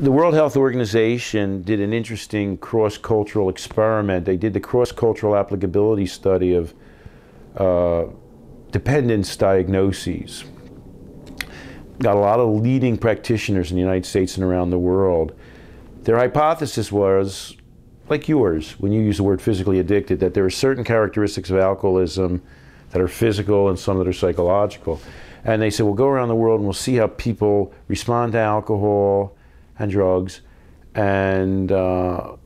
The World Health Organization did an interesting cross-cultural experiment. They did the cross-cultural applicability study of dependence diagnoses. Got a lot of leading practitioners in the United States and around the world. Their hypothesis was, like yours, when you use the word physically addicted, that there are certain characteristics of alcoholism that are physical and some that are psychological. And they said, we'll go around the world and we'll see how people respond to alcohol and drugs, and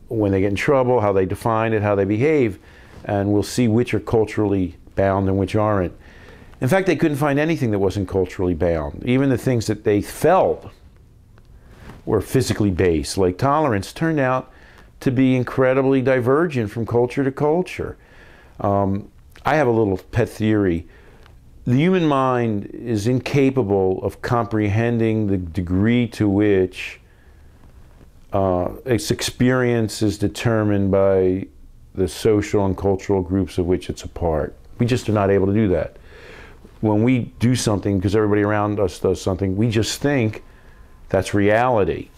when they get in trouble, how they define it, how they behave, and we'll see which are culturally bound and which aren't. In fact, they couldn't find anything that wasn't culturally bound. Even the things that they felt were physically based, like tolerance, turned out to be incredibly divergent from culture to culture. I have a little pet theory. The human mind is incapable of comprehending the degree to which its experience is determined by the social and cultural groups of which it's a part. We just are not able to do that. When we do something because everybody around us does something, we just think that's reality.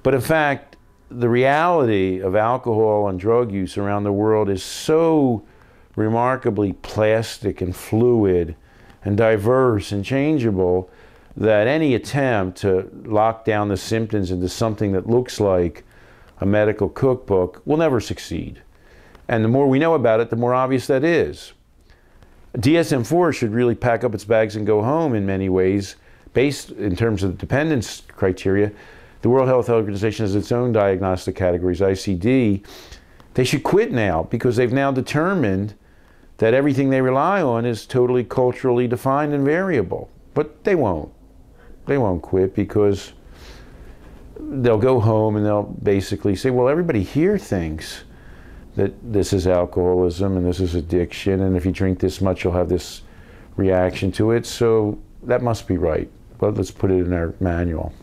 But in fact, the reality of alcohol and drug use around the world is so remarkably plastic and fluid and diverse and changeable that any attempt to lock down the symptoms into something that looks like a medical cookbook will never succeed. And the more we know about it, the more obvious that is. DSM-4 should really pack up its bags and go home in many ways, based in terms of the dependence criteria. The World Health Organization has its own diagnostic categories, ICD. They should quit now because they've now determined that everything they rely on is totally culturally defined and variable. But they won't. They won't quit because they'll go home and they'll basically say, well, everybody here thinks that this is alcoholism and this is addiction, and if you drink this much, you'll have this reaction to it, so that must be right. But let's put it in our manual.